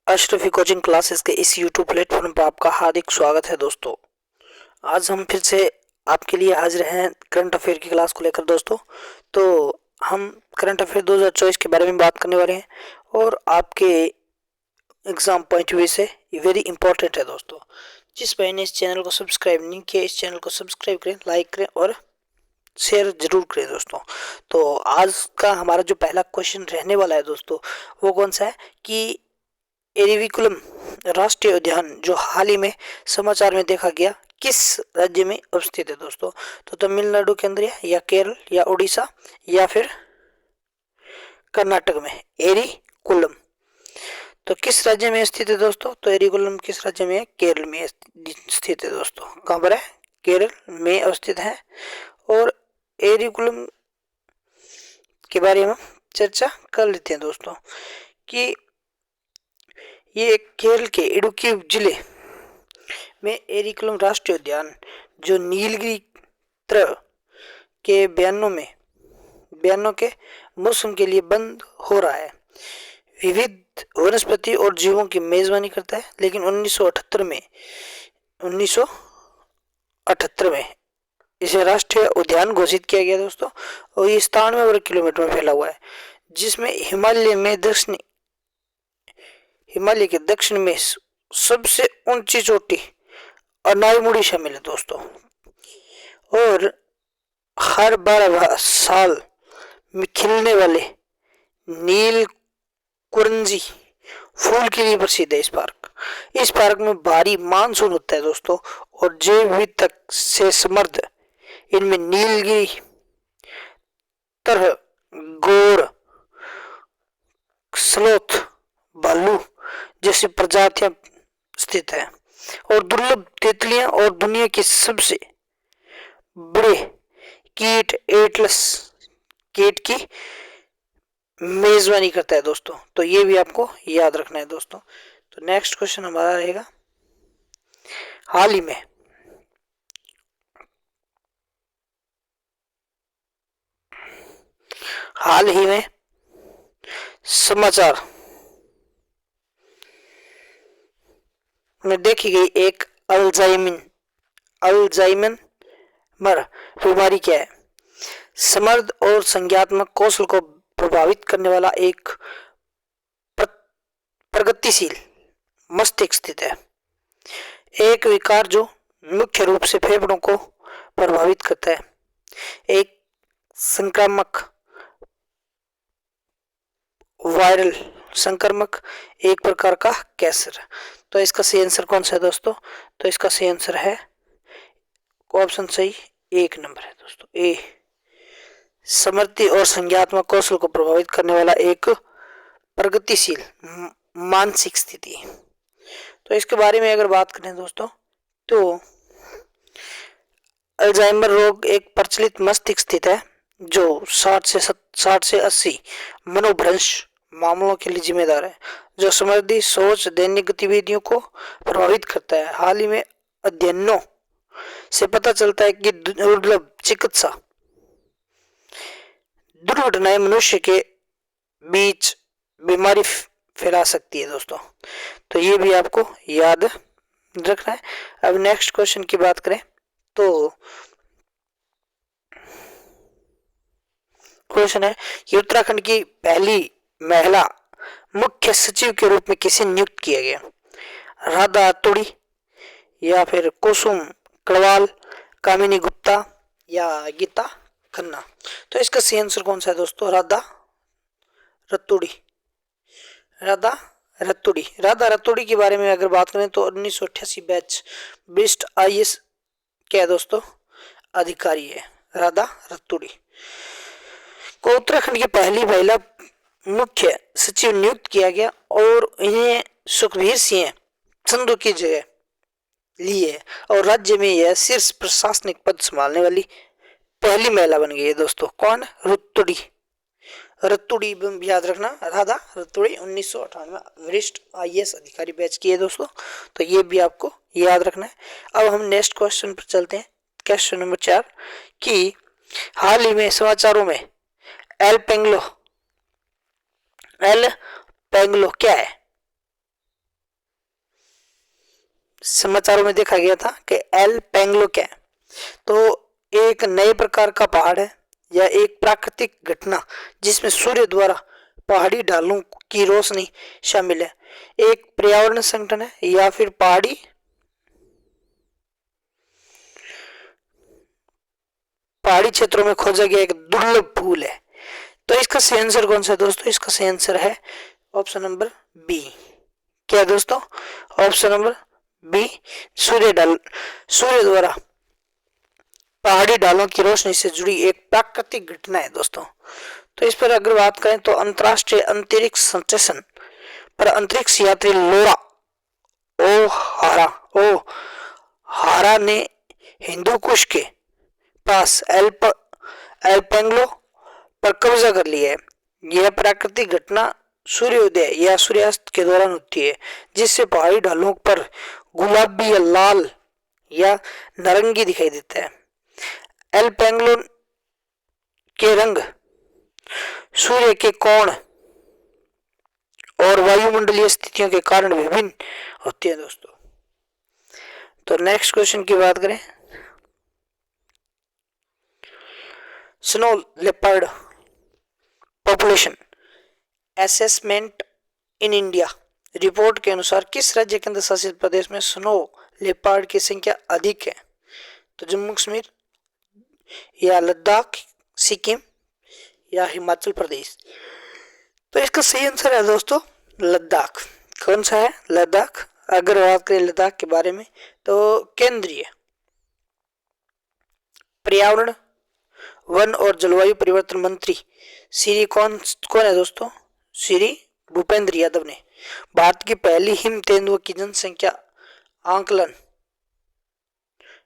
Ashrafi coaching classes के इस YouTube platform पर आपका हार्दिक स्वागत है दोस्तों। आज हम फिर से आपके लिए हाजिर हैं करंट अफेयर की क्लास को लेकर दोस्तों। तो हम करंट अफेयर 2024 के बारे में बात करने वाले हैं और आपके एग्जाम पॉइंट ऑफ व्यू से ये वेरी इंपॉर्टेंट है दोस्तों। जिस भाई ने इस चैनल को सब्सक्राइब नहीं किया, इस चैनल को सब्सक्राइब करें, लाइक करें और शेयर जरूर करें दोस्तों। तो आज का हमारा जो पहला क्वेश्चन रहने वाला है दोस्तों, वो कौन सा है कि एरिविकुलम राष्ट्रीय उद्यान जो हाल ही में समाचार में देखा गया किस राज्य में अवस्थित है दोस्तों। तो तमिलनाडु के अंदर या केरल या उड़ीसा या फिर कर्नाटक में एरिकुलम। तो किस राज्य में स्थित है दोस्तों? तो एरिकुलम किस राज्य में है? केरल में स्थित है दोस्तों। कहाँ पर है? केरल में अवस्थित है। और एरिकुलम के बारे में चर्चा कर लेते हैं दोस्तों कि ये केरल के इडुक्की जिले में एरिकुलम राष्ट्रीय उद्यान जो नीलगिरी के बयानों के मौसम के लिए बंद हो रहा है, विविध वनस्पति और जीवों की मेजबानी करता है। लेकिन 1978 में इसे राष्ट्रीय उद्यान घोषित किया गया दोस्तों। और ये 97 वर्ग किलोमीटर में फैला हुआ है, जिसमें हिमालय के दक्षिण में सबसे ऊंची चोटी अनाईमुड़ी शामिल है दोस्तों। और हर 12 साल में खिलने वाले नील कुरंजी फूल के लिए प्रसिद्ध है इस पार्क में भारी मानसून होता है दोस्तों। और जैव विविधता से समृद्ध इनमें नीलगिरी तरह गोर स्लोथ भालू जैसी प्रजातियां स्थित है और दुर्लभ तितलियां और दुनिया के सबसे बड़े कीट एटलस कीट की मेजबानी करता है दोस्तों। तो ये भी आपको याद रखना है दोस्तों। तो नेक्स्ट क्वेश्चन हमारा रहेगा, हाल ही में समाचार में देखी गई एक अल्जाइमर बीमारी क्या है? समर्थ और संज्ञात्मक कौशल को प्रभावित करने वाला एक प्रगतिशील मस्तिष्क स्थित है, एक विकार जो मुख्य रूप से फेफड़ों को प्रभावित करता है, एक संक्रामक वायरल संक्रमक, एक प्रकार का कैंसर। तो इसका सही आंसर कौन सा है दोस्तों? तो इसका सही आंसर है ऑप्शन सही 1 नंबर है दोस्तों, ए। समृद्धि और संज्ञात्मक कौशल को प्रभावित करने वाला एक प्रगतिशील मानसिक स्थिति। तो इसके बारे में अगर बात करें दोस्तों, तो अल्जाइमर रोग एक प्रचलित मस्तिष्क स्थिति है जो 60 से 80 मनोभ्रंश मामलों के लिए जिम्मेदार है, जो समृद्धि सोच दैनिक गतिविधियों को प्रभावित करता है। हाल ही में अध्ययनों से पता चलता है कि दुर्लभ चिकित्सा दुर्घटनाएं मनुष्य के बीच बीमारी फैला सकती है दोस्तों। तो ये भी आपको याद रखना है। अब नेक्स्ट क्वेश्चन की बात करें तो क्वेश्चन है कि उत्तराखंड की पहली महिला मुख्य सचिव के रूप में किसे नियुक्त किया गया? राधा रतूड़ी या फिर कुसुम कड़वाल, कामिनी गुप्ता या गीता खन्ना। तो इसका सही आंसर कौन सा है दोस्तों? राधा रतूड़ी के बारे में अगर बात करें तो 1988 बैच बेस्ट आईएएस क्या है दोस्तों? अधिकारी है राधा रतूड़ी को उत्तराखंड की पहली महिला मुख्य सचिव नियुक्त किया गया और इन्हें सुखबीर सिंह संधू की जगह लिए और राज्य में यह शीर्ष प्रशासनिक पद संभालने वाली पहली महिला बन गई है दोस्तों। कौन? रतूड़ी याद रखना, राधा रतूड़ी 1998 वरिष्ठ आईएएस अधिकारी बैच की है दोस्तों। तो ये भी आपको याद रखना है। अब हम नेक्स्ट क्वेश्चन पर चलते हैं, क्वेश्चन नंबर 4 कि हाल ही में समाचारों में एल पेंगलो क्या है? समाचारों में देखा गया था कि एल पेंगलो क्या है, तो एक नए प्रकार का पहाड़ है या एक प्राकृतिक घटना जिसमें सूर्य द्वारा पहाड़ी ढालों की रोशनी शामिल है, एक पर्यावरण संगठन है या फिर पहाड़ी क्षेत्रों में खोजा गया एक दुर्लभ फूल है। तो इसका सही आंसर कौन सा है दोस्तों? इसका सही आंसर है ऑप्शन नंबर बी। क्या है दोस्तों? ऑप्शन नंबर बी, सूर्य द्वारा पहाड़ी ढालों की रोशनी से जुड़ी एक प्राकृतिक घटना है दोस्तों। तो इस पर अगर बात करें तो अंतरराष्ट्रीय अंतरिक्ष स्टेशन पर अंतरिक्ष यात्री लोरा ओ हारा ने हिंदू कुश के पास एल्पेंगलो पर कब्जा कर लिया है। यह प्राकृतिक घटना सूर्योदय या सूर्यास्त के दौरान होती है, जिससे पहाड़ी ढालों पर गुलाबी या लाल या नारंगी दिखाई देता है। एल्पेंगलो के रंग सूर्य के कोण और वायुमंडलीय स्थितियों के कारण विभिन्न होती है दोस्तों। तो नेक्स्ट क्वेश्चन की बात करें, snow leopard population assessment in India report के अनुसार किस राज्य केंद्र शासित प्रदेश में स्नो लेपर्ड की संख्या अधिक है? तो जम्मू कश्मीर या लद्दाख, सिक्किम या हिमाचल प्रदेश। तो इसका सही आंसर है दोस्तों लद्दाख। कौन सा है? लद्दाख। अगर बात करें लद्दाख के बारे में तो केंद्रीय पर्यावरण, वन और जलवायु परिवर्तन मंत्री श्री कौन है दोस्तों? श्री भूपेंद्र यादव ने भारत की पहली हिम तेंदुओं की जनसंख्या आंकलन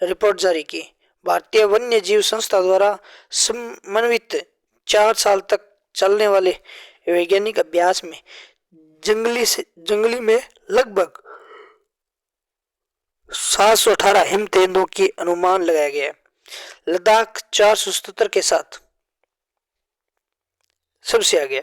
रिपोर्ट जारी की। भारतीय वन्य जीव संस्था द्वारा समन्वित 4 साल तक चलने वाले वैज्ञानिक अभ्यास में जंगली में लगभग 718 हिम तेंदुओं की अनुमान लगाया गया है। लद्दाख 477 के साथ सबसे आगे,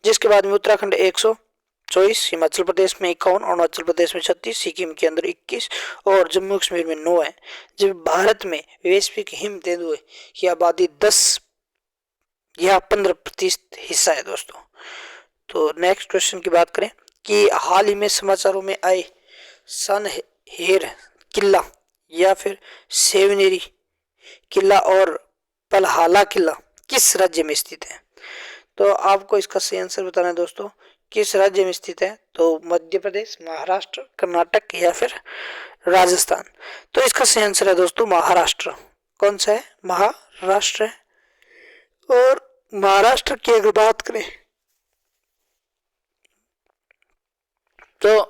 जिसके बाद में उत्तराखंड 124, हिमाचल प्रदेश में 51, अरुणाचल प्रदेश में 36, सिक्किम के अंदर 21 और जम्मू कश्मीर में 9 है। जब भारत में वैश्विक हिम तेंदुए की आबादी 10 या 15% हिस्सा है दोस्तों। तो नेक्स्ट क्वेश्चन की बात करें कि हाल ही में समाचारों में आए सनहेर किला या फिर सेवनेरी किला और पलहाला किला किस राज्य में स्थित है? तो आपको इसका सही आंसर बताना है दोस्तों, किस राज्य में स्थित है? तो मध्य प्रदेश, महाराष्ट्र, कर्नाटक या फिर राजस्थान। तो इसका सही आंसर है दोस्तों महाराष्ट्र। कौन सा है? महाराष्ट्र है। और महाराष्ट्र की अगर बात करें तो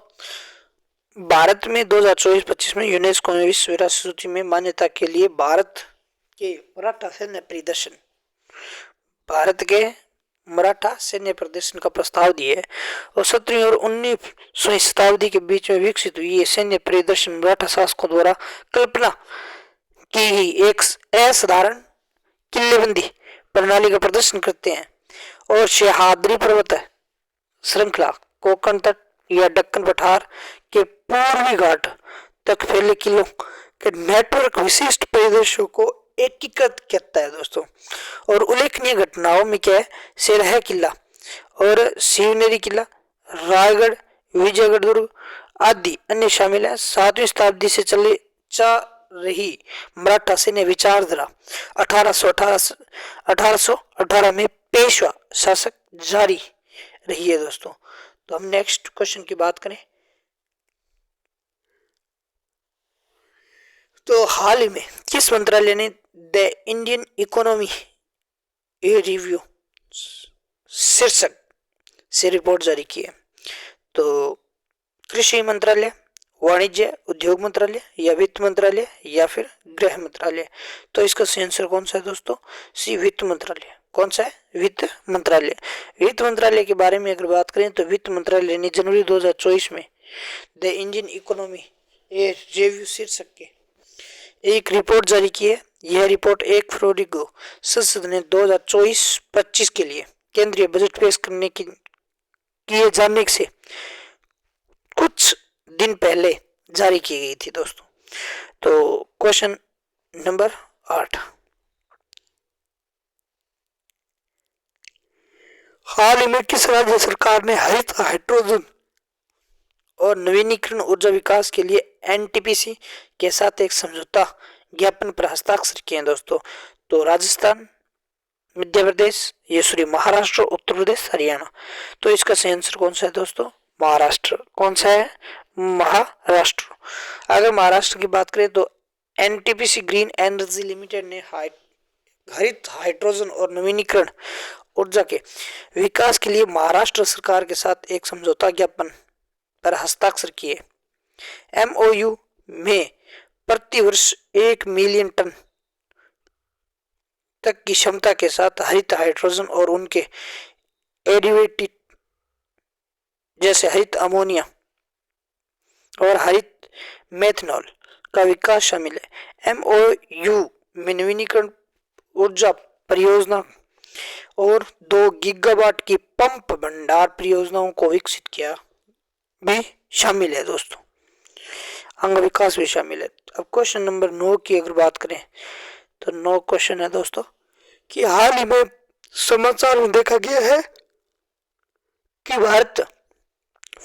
भारत में 2024-25 में यूनेस्को में विश्व विरासत सूची में मान्यता के लिए भारत के मराठा सैन्य प्रदर्शन का प्रस्ताव दिए और 17वीं और 19वीं शताब्दी के बीच में विकसित हुई ये सैन्य प्रदर्शन मराठा शासकों द्वारा कल्पना की गई एक असाधारण किल्लेबंदी प्रणाली का प्रदर्शन करते हैं और सह्याद्री पर्वत श्रृंखला, कोंकण तट या दक्कन पठार के पूर्वी घाट तक फैले किलों के नेटवर्क विशिष्ट परिदृश्यों को एकीकृत करता है दोस्तों। और उल्लेखनीय घटनाओं में क्या है? सिरहा किला और शिवनेरी किला, रायगढ़, विजयगढ़ दुर्ग आदि अन्य शामिल है। 7वीं शताब्दी से चल रही मराठा सैन्य विचारधारा 1818 में पेशवा शासक जारी रही है दोस्तों। तो हम नेक्स्ट क्वेश्चन की बात करें तो हाल ही में किस मंत्रालय ने the Indian economy a review शीर्षक से रिपोर्ट जारी की है? तो कृषि मंत्रालय, वाणिज्य उद्योग मंत्रालय या वित्त मंत्रालय या फिर गृह मंत्रालय। तो इसका सही आंसर कौन सा है दोस्तों? सी वित्त मंत्रालय। कौन सा है? वित्त मंत्रालय। वित्त मंत्रालय के बारे में अगर बात करें तो वित्त मंत्रालय ने जनवरी 2024 में the Indian economy a review शीर्षक के एक रिपोर्ट जारी की है। यह रिपोर्ट 1 फरवरी को संसद ने 2024-25 के लिए केंद्रीय बजट पेश करने की किए जाने से कुछ दिन पहले जारी की गई थी दोस्तों। तो क्वेश्चन नंबर 8, हाल ही में किस राज्य सरकार ने हरित हाइड्रोजन और नवीनीकरण ऊर्जा विकास के लिए एनटीपीसी के साथ एक समझौता ज्ञापन पर हस्ताक्षर किए हैं दोस्तों? तो राजस्थान, मध्य प्रदेश, ये सॉरी महाराष्ट्र, उत्तर प्रदेश, हरियाणा। तो इसका सही आंसर कौन सा है दोस्तों? महाराष्ट्र। कौन सा है? महाराष्ट्र। अगर महाराष्ट्र की बात करें तो एनटीपीसी ग्रीन एनर्जी लिमिटेड ने हरित हाइड्रोजन और नवीनीकरण ऊर्जा के विकास के लिए महाराष्ट्र सरकार के साथ एक समझौता ज्ञापन पर हस्ताक्षर किए। एमओयू में प्रति वर्ष 1 मिलियन टन तक की क्षमता के साथ हरित हाइड्रोजन और उनके डेरिवेटिव जैसे हरित अमोनिया और हरित मेथनॉल का विकास शामिल है। एमओयू में नवीनीकरण ऊर्जा परियोजना और 2 गीगावाट की पंप भंडार परियोजनाओं को विकसित किया भी शामिल है दोस्तों। अंग विकास भी शामिल है। अब क्वेश्चन नंबर 9 की अगर बात करें तो 9 क्वेश्चन है दोस्तों कि हाल ही में समाचार में देखा गया है कि भारत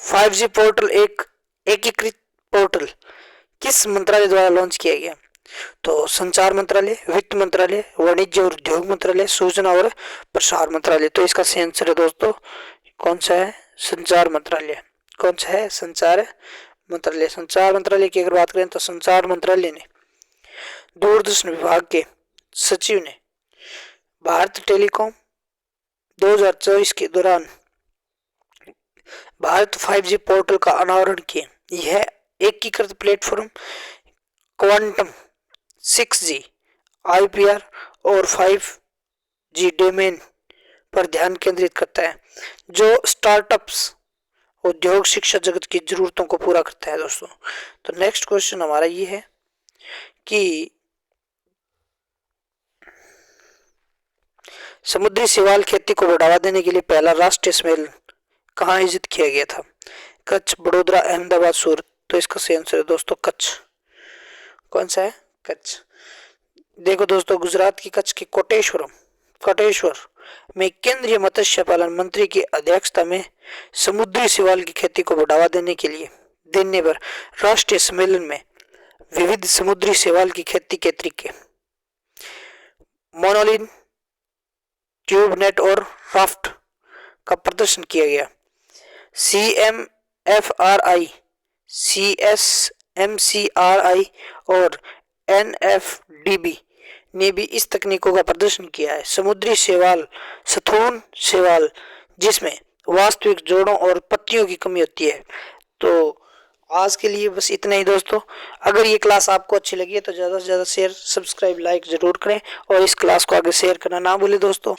5G पोर्टल एक एकीकृत पोर्टल किस मंत्रालय द्वारा लॉन्च किया गया? तो संचार मंत्रालय, वित्त मंत्रालय, वाणिज्य और उद्योग मंत्रालय, सूचना और प्रसार मंत्रालय। तो इसका सही आंसर है दोस्तों कौन सा है? संचार मंत्रालय। कौन सा है? संचार मंत्रालय। संचार मंत्रालय की अगर बात करें तो संचार मंत्रालय ने दूरदर्शन विभाग के सचिव ने भारत टेलीकॉम 2024 के दौरान भारत 5G पोर्टल का अनावरण किया। यह एकीकृत प्लेटफॉर्म क्वांटम 6G, IPR और 5G डोमेन पर ध्यान केंद्रित करता है, जो स्टार्टअप्स, उद्योग, शिक्षा जगत की जरूरतों को पूरा करता है दोस्तों। तो नेक्स्ट क्वेश्चन हमारा ये है कि समुद्री शैवाल खेती को बढ़ावा देने के लिए पहला राष्ट्रीय सम्मेलन कहाँ आयोजित किया गया था? कच्छ, बड़ोदरा, अहमदाबाद, सूरत। तो इसका सही आंसर है दोस्तों कच्छ। कौन सा है? कच्छ। देखो दोस्तों, गुजरात की कच्छ के कोटेश्वर में केंद्रीय मत्स्य पालन मंत्री की अध्यक्षता में समुद्री शैवाल की खेती को बढ़ावा देने पर राष्ट्रीय सम्मेलन में विविध समुद्री शैवाल की खेती के तरीके, मोनोलिन, ट्यूब नेट और राफ्ट का प्रदर्शन किया गया। CMFRI, CSMCRI और NFDB ने भी इस तकनीकों का प्रदर्शन किया है। समुद्री शैवाल स्थूल शैवाल जिसमें वास्तविक जोड़ों और पत्तियों की कमी होती है। तो आज के लिए बस इतना ही दोस्तों। अगर ये क्लास आपको अच्छी लगी है तो ज़्यादा से ज़्यादा शेयर, सब्सक्राइब, लाइक ज़रूर करें और इस क्लास को आगे शेयर करना ना भूलें दोस्तों।